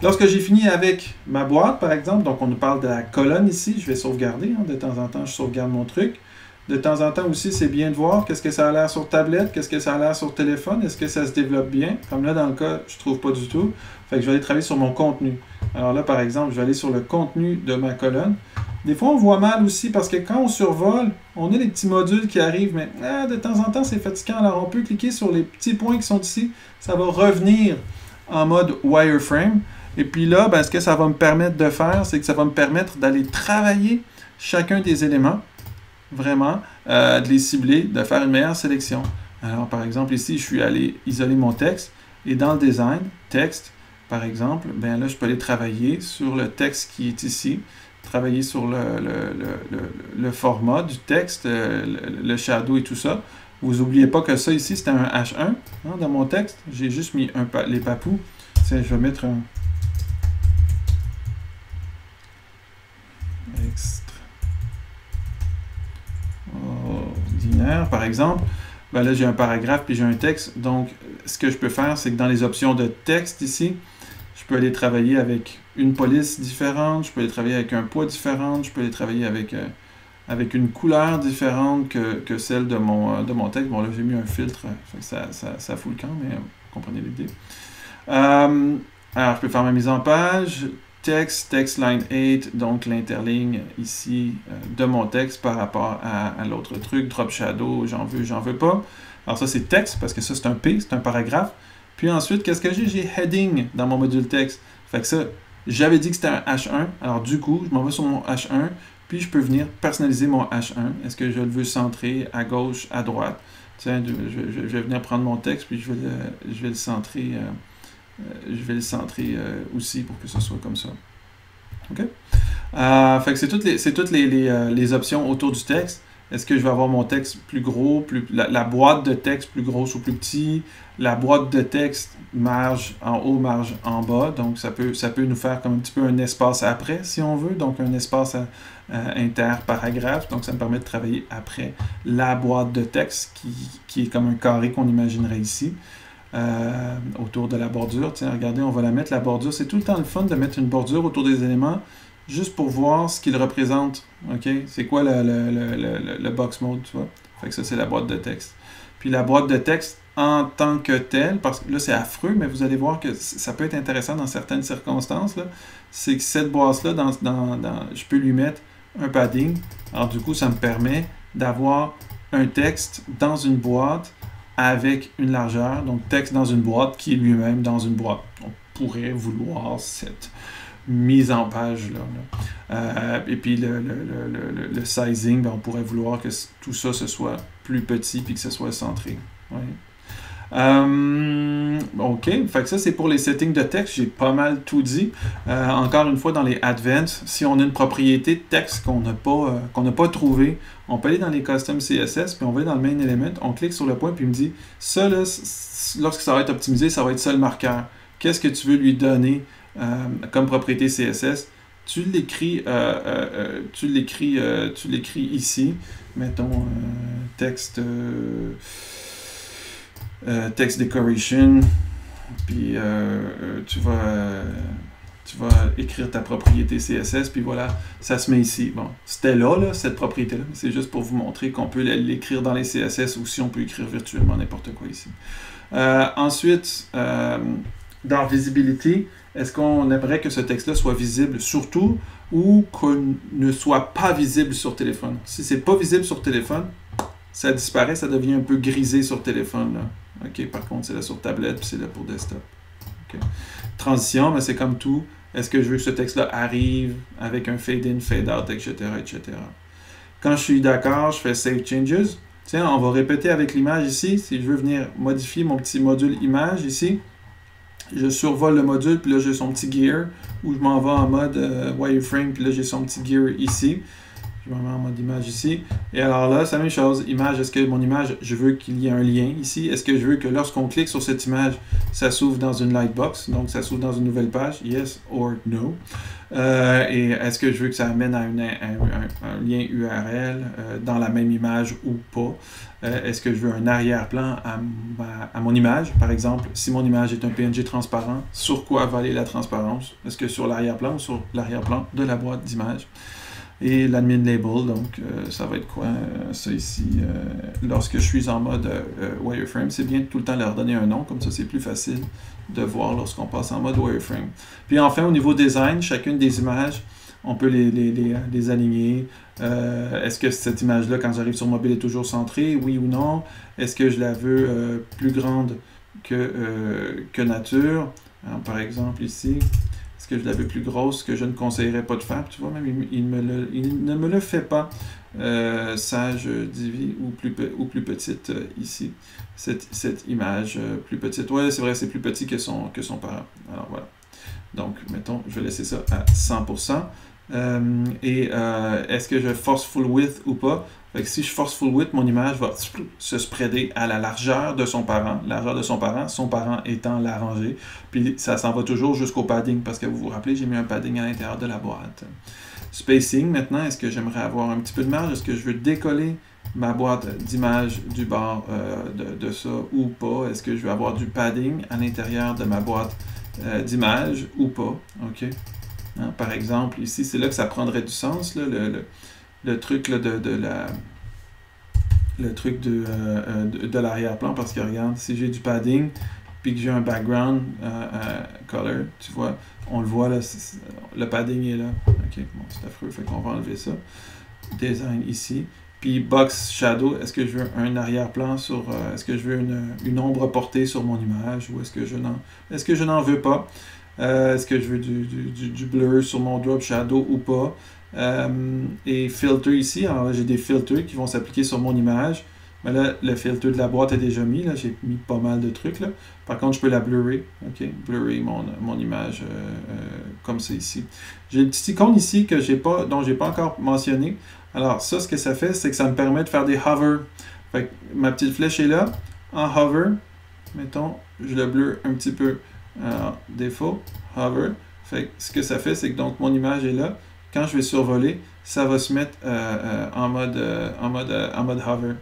Lorsque j'ai fini avec ma boîte, par exemple, donc on nous parle de la colonne ici, je vais sauvegarder, de temps en temps, je sauvegarde mon truc. De temps en temps aussi, c'est bien de voir qu'est-ce que ça a l'air sur tablette, qu'est-ce que ça a l'air sur téléphone, est-ce que ça se développe bien. Comme là, dans le cas, je ne trouve pas du tout. Fait que je vais aller travailler sur mon contenu. Alors là, par exemple, je vais aller sur le contenu de ma colonne. Des fois, on voit mal aussi parce que quand on survole, on a des petits modules qui arrivent, mais de temps en temps, c'est fatigant. Alors, on peut cliquer sur les petits points qui sont ici. Ça va revenir en mode wireframe. Et puis là, ce que ça va me permettre de faire, c'est que ça va me permettre d'aller travailler chacun des éléments. Vraiment, de les cibler, de faire une meilleure sélection. Alors, par exemple, ici, je suis allé isoler mon texte, et dans le design, texte, par exemple, là, je peux aller travailler sur le texte qui est ici, travailler sur le format du texte, le shadow et tout ça. Vous n'oubliez pas que ça ici, c'était un H1 dans mon texte. J'ai juste mis les papous. Tiens, je vais mettre un... ordinaire, par exemple, là j'ai un paragraphe puis j'ai un texte. Donc, ce que je peux faire, c'est que dans les options de texte ici, je peux aller travailler avec une police différente, je peux aller travailler avec un poids différent, je peux aller travailler avec une couleur différente que celle de mon texte. Bon, là j'ai mis un filtre, ça fout le camp, mais vous comprenez l'idée. Alors, je peux faire ma mise en page. Text line 8, donc l'interligne ici de mon texte par rapport à l'autre truc, drop shadow, j'en veux pas. Alors ça c'est texte, parce que ça c'est un P, c'est un paragraphe. Puis ensuite, qu'est-ce que j'ai? J'ai heading dans mon module texte. Fait que ça, j'avais dit que c'était un H1, alors du coup, je m'en vais sur mon H1, puis je peux venir personnaliser mon H1. Est-ce que je le veux centrer à gauche, à droite? Tiens, je vais venir prendre mon texte, puis je vais le centrer... aussi pour que ce soit comme ça. OK? Fait que c'est toutes les options autour du texte. Est-ce que je vais avoir mon texte plus gros, la boîte de texte plus grosse ou plus petit, la boîte de texte marge en haut, marge en bas. Donc, ça peut nous faire comme un petit peu un espace après, si on veut. Donc, un espace interparagraphe. Donc, ça me permet de travailler après la boîte de texte qui est comme un carré qu'on imaginerait ici. Autour de la bordure. Tiens, regardez, on va la mettre, la bordure. C'est tout le temps le fun de mettre une bordure autour des éléments, juste pour voir ce qu'ils représentent. OK? C'est quoi le box mode, tu vois? Fait que ça, c'est la boîte de texte. Puis la boîte de texte en tant que telle, parce que là, c'est affreux, mais vous allez voir que ça peut être intéressant dans certaines circonstances, c'est que cette boîte-là, je peux lui mettre un padding. Alors, du coup, ça me permet d'avoir un texte dans une boîte avec une largeur, donc texte dans une boîte qui est lui-même dans une boîte. On pourrait vouloir cette mise en page-là. Et puis le sizing, on pourrait vouloir que tout ça ce soit plus petit puis que ce soit centré. Ouais. OK, fait que ça c'est pour les settings de texte, j'ai pas mal tout dit. Encore une fois, dans les advanced, si on a une propriété de texte qu'on n'a pas trouvé, on peut aller dans les custom CSS, puis on va aller dans le main element, on clique sur le point, puis il me dit, ça là, lorsque ça va être optimisé, ça va être ça le marqueur. Qu'est-ce que tu veux lui donner comme propriété CSS? Tu l'écris ici, mettons texte decoration, puis tu vas écrire ta propriété CSS, puis voilà, ça se met ici. Bon, c'était là, cette propriété-là, c'est juste pour vous montrer qu'on peut l'écrire dans les CSS ou si on peut écrire virtuellement n'importe quoi ici. Ensuite, dans Visibility, est-ce qu'on aimerait que ce texte-là soit visible surtout ou qu'il ne soit pas visible sur téléphone? Si c'est pas visible sur téléphone, ça disparaît, ça devient un peu grisé sur téléphone. Là. OK, par contre, c'est là sur tablette, puis c'est là pour desktop. Okay. Transition, mais c'est comme tout. Est-ce que je veux que ce texte-là arrive avec un fade-in, fade-out, etc., etc. Quand je suis d'accord, je fais Save Changes. Tiens, on va répéter avec l'image ici. Si je veux venir modifier mon petit module image ici, je survole le module, puis là j'ai son petit gear, ou je m'en vais en mode wireframe, puis là j'ai son petit gear ici. Je me mets en mode image ici. Et alors là, c'est la même chose. Image, est-ce que mon image, je veux qu'il y ait un lien ici? Est-ce que je veux que lorsqu'on clique sur cette image, ça s'ouvre dans une lightbox? Donc, ça s'ouvre dans une nouvelle page? Yes or no. Et est-ce que je veux que ça amène à un lien URL dans la même image ou pas? Est-ce que je veux un arrière-plan à mon image? Par exemple, si mon image est un PNG transparent, sur quoi va aller la transparence? Est-ce que sur l'arrière-plan ou sur l'arrière-plan de la boîte d'image? Et l'admin label, donc ça va être quoi? Ça ici, lorsque je suis en mode wireframe, c'est bien de tout le temps leur donner un nom, comme ça c'est plus facile de voir lorsqu'on passe en mode wireframe. Puis enfin, au niveau design, chacune des images, on peut les aligner. Est-ce que cette image-là, quand j'arrive sur mobile, est toujours centrée? Oui ou non? Est-ce que je la veux plus grande que nature? Alors, par exemple, ici, est-ce que je la veux plus grosse, que je ne conseillerais pas de faire? Tu vois, même il ne me le fait pas. Sage Divi ou plus petite ici. Cette image plus petite. Ouais, c'est vrai, c'est plus petit que son parent. Alors voilà. Donc, mettons, je vais laisser ça à 100%. Est-ce que je force full width ou pas? Fait que si je force full width, mon image va se spreader à la largeur de son parent. Son parent étant la rangée. Puis ça s'en va toujours jusqu'au padding, parce que vous vous rappelez, j'ai mis un padding à l'intérieur de la boîte. Spacing, maintenant, est-ce que j'aimerais avoir un petit peu de marge? Est-ce que je veux décoller ma boîte d'image du bord de ça ou pas? Est-ce que je veux avoir du padding à l'intérieur de ma boîte d'image ou pas? OK. Hein, par exemple, ici, c'est là que ça prendrait du sens, là, le truc là, de l'arrière-plan, parce que regarde, si j'ai du padding, puis que j'ai un background color, tu vois, on le voit là, le padding est là. Ok, bon, c'est affreux, fait qu'on va enlever ça. Design ici. Puis box shadow, est-ce que je veux un arrière-plan sur, est-ce que je veux une ombre portée sur mon image, ou est-ce que je n'en veux pas? Est-ce que je veux du blur sur mon drop shadow ou pas? Et filter ici, alors là j'ai des filtres qui vont s'appliquer sur mon image. Mais là, le filtre de la boîte est déjà mis, là j'ai mis pas mal de trucs là. Par contre, je peux la blurrer, ok, blurrer mon image comme c'est ici. J'ai une petite icône ici que dont j'ai pas encore mentionné. Alors ça, ce que ça fait, c'est que ça me permet de faire des hover. Fait que ma petite flèche est là, en hover, mettons, je le blur un petit peu. Alors, défaut, hover. Fait que ce que ça fait, c'est que donc mon image est là. Quand je vais survoler, ça va se mettre en mode hover.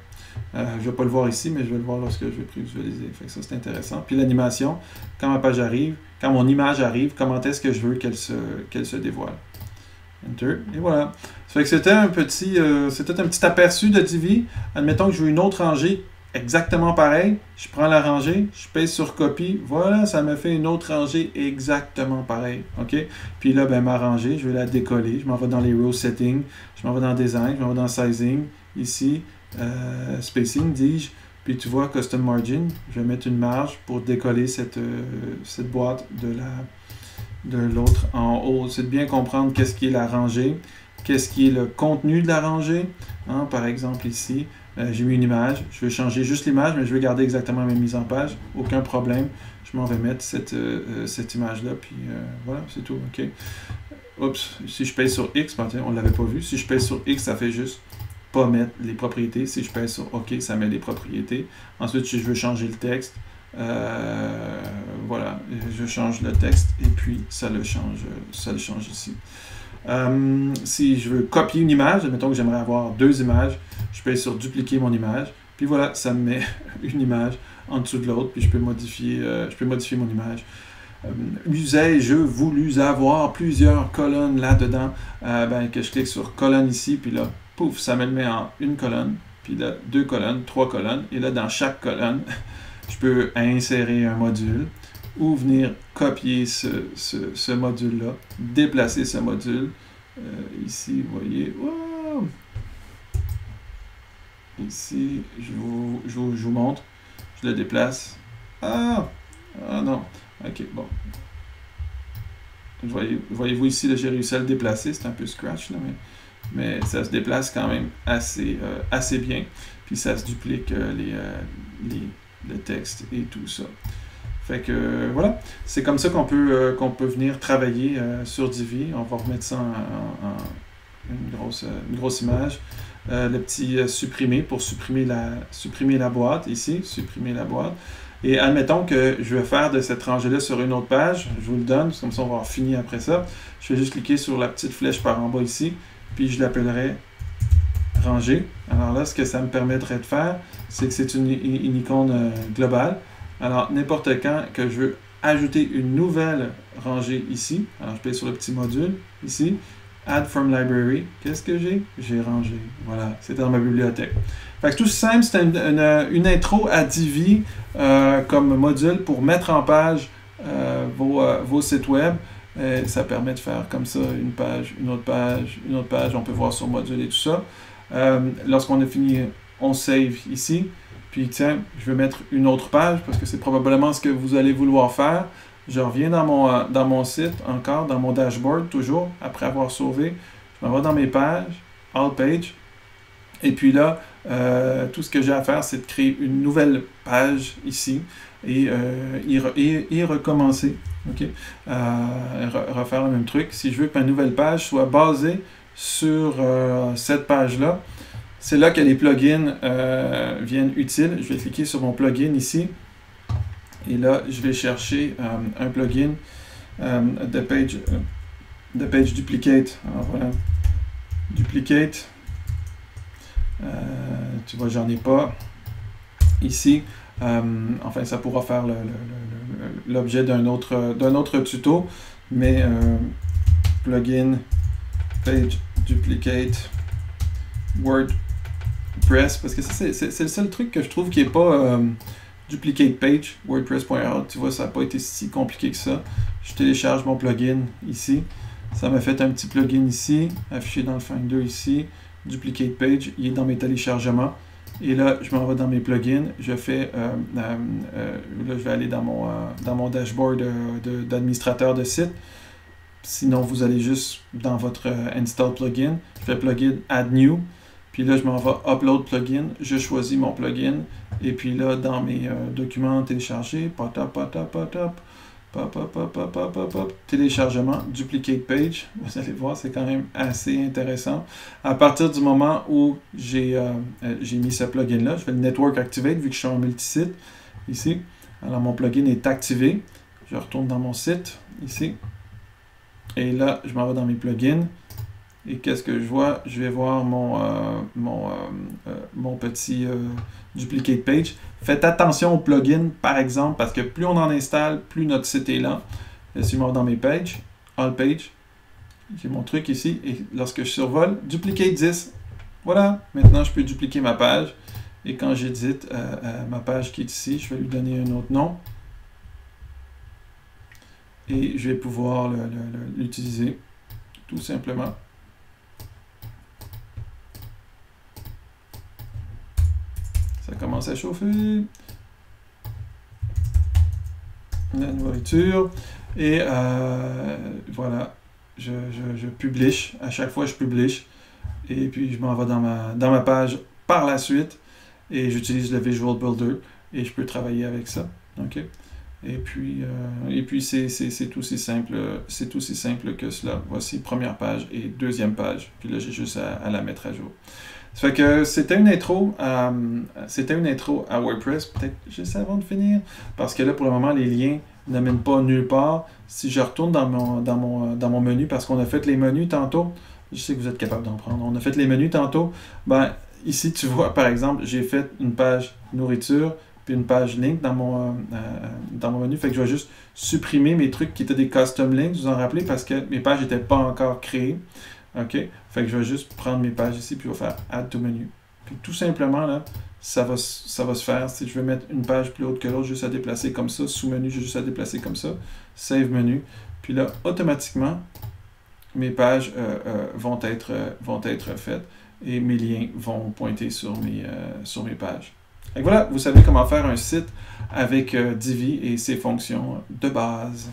Je ne vais pas le voir ici, mais je vais le voir lorsque je vais prévisualiser. Fait que ça, c'est intéressant. Puis l'animation, quand ma page arrive, quand mon image arrive, comment est-ce que je veux qu'elle se dévoile. Enter. Et voilà. Ça fait que c'était un petit aperçu de Divi. Admettons que je veux une autre rangée exactement pareil. Je prends la rangée, je pèse sur copie. Voilà, ça me fait une autre rangée exactement pareil. OK? Puis là, ben, ma rangée, je vais la décoller. Je m'en vais dans les row settings. Je m'en vais dans design. Je m'en vais dans sizing. Ici, spacing, dis-je. Puis tu vois, custom margin. Je vais mettre une marge pour décoller cette boîte de l'autre en haut. C'est de bien comprendre qu'est-ce qui est la rangée. Qu'est-ce qui est le contenu de la rangée. Hein, par exemple, ici. J'ai mis une image, je vais changer juste l'image, mais je vais garder exactement la même mise en page, aucun problème. Je m'en vais mettre cette image-là, puis voilà, c'est tout, ok. Oups, si je pèse sur X, on ne l'avait pas vu, si je pèse sur X, ça fait juste pas mettre les propriétés. Si je pèse sur OK, ça met les propriétés. Ensuite, si je veux changer le texte, voilà, je change le texte, et puis ça le change ici. Si je veux copier une image, admettons que j'aimerais avoir deux images, je pèse sur dupliquer mon image, puis voilà, ça me met une image en dessous de l'autre, puis je peux modifier mon image. Usais-je voulu avoir plusieurs colonnes là-dedans, que je clique sur colonne ici, puis là, pouf, ça me le met en une colonne, puis là, deux colonnes, trois colonnes, et là, dans chaque colonne, je peux insérer un module, ou venir copier ce module-là, déplacer ce module. Ici, vous voyez, wow! Ici, je vous montre. Je le déplace. Ah non. Ok, bon. Voyez-vous ici, j'ai réussi à le déplacer. C'est un peu scratch, là, mais mais ça se déplace quand même assez bien. Puis ça se duplique le texte et tout ça. Fait que voilà, c'est comme ça qu'on peut venir travailler sur Divi. On va remettre ça en une grosse image. Le petit supprimer pour supprimer la boîte ici, supprimer la boîte. Et admettons que je vais faire de cette rangée-là sur une autre page, je vous le donne, comme ça on va avoir fini après ça. Je vais juste cliquer sur la petite flèche par en bas ici, puis je l'appellerai rangée. Alors là, ce que ça me permettrait de faire, c'est que c'est une icône globale. Alors, n'importe quand que je veux ajouter une nouvelle rangée ici, alors je paye sur le petit module ici, Add from Library, qu'est-ce que j'ai? J'ai rangé. Voilà, c'est dans ma bibliothèque. Fait que tout simple, c'est une intro à Divi comme module pour mettre en page vos sites web. Et ça permet de faire comme ça une page, une autre page, une autre page. On peut voir sur module et tout ça. Lorsqu'on a fini, on save ici. Puis tiens, je vais mettre une autre page parce que c'est probablement ce que vous allez vouloir faire. Je reviens dans mon site, encore dans mon dashboard, toujours, après avoir sauvé. Je m'en vais dans mes pages, All Page. Et puis là, tout ce que j'ai à faire, c'est de créer une nouvelle page ici et recommencer. Okay? Refaire le même truc. Si je veux que ma nouvelle page soit basée sur cette page-là, c'est là que les plugins viennent utiles. Je vais cliquer sur mon plugin ici. Et là, je vais chercher un plugin de page duplicate. Alors voilà, duplicate. Tu vois, j'en ai pas ici. Enfin, ça pourra faire l'objet d'un autre tuto. Mais plugin page duplicate WordPress, parce que c'est le seul truc que je trouve qui n'est pas duplicate page, wordpress.org. Tu vois, ça n'a pas été si compliqué que ça. Je télécharge mon plugin ici. Ça m'a fait un petit plugin ici, affiché dans le Finder ici. Duplicate page, il est dans mes téléchargements. Et là, je m'en vais dans mes plugins. Je fais, là, je vais aller dans mon dashboard d'administrateur de site. Sinon, vous allez juste dans votre install plugin. Je fais plugin add new. Puis là, je m'en vais upload plugin. Je choisis mon plugin. Et puis là, dans mes documents téléchargés, téléchargement, duplicate page. Vous allez voir, c'est quand même assez intéressant. À partir du moment où j'ai mis ce plugin-là, je fais le network activate vu que je suis en multisite ici. Alors, mon plugin est activé. Je retourne dans mon site ici. Et là, je m'en vais dans mes plugins. Et qu'est-ce que je vois? Je vais voir mon petit duplicate page. Faites attention aux plugins, par exemple, parce que plus on en installe, plus notre site est lent. Laissez-moi dans mes pages, All Page. J'ai mon truc ici. Et lorsque je survole, duplicate 10. Voilà, maintenant je peux dupliquer ma page. Et quand j'édite ma page qui est ici, je vais lui donner un autre nom. Et je vais pouvoir l'utiliser tout simplement. Ça commence à chauffer. La nourriture. Et voilà, je publish. À chaque fois, je publish. Et puis, je m'en vais dans ma page par la suite. Et j'utilise le Visual Builder. Et je peux travailler avec ça. OK? Et puis c'est aussi simple que cela. Voici première page et deuxième page. Puis là, j'ai juste à la mettre à jour. Ça fait que c'était une intro à WordPress. Peut-être juste avant de finir. Parce que là, pour le moment, les liens ne mènent pas nulle part. Si je retourne dans mon menu, parce qu'on a fait les menus tantôt, je sais que vous êtes capable d'en prendre. On a fait les menus tantôt. Ben, ici, tu vois, par exemple, j'ai fait une page nourriture, puis une page link dans mon menu. Fait que je vais juste supprimer mes trucs qui étaient des custom links, vous en rappelez, parce que mes pages n'étaient pas encore créées. OK? Fait que je vais juste prendre mes pages ici, puis je vais faire Add to Menu. Puis tout simplement, là, ça va se faire. Si je veux mettre une page plus haute que l'autre, juste à déplacer comme ça. Sous-menu, j'ai juste à déplacer comme ça. Save menu. Puis là, automatiquement, mes pages vont être faites et mes liens vont pointer sur mes pages. Et voilà, vous savez comment faire un site avec Divi et ses fonctions de base.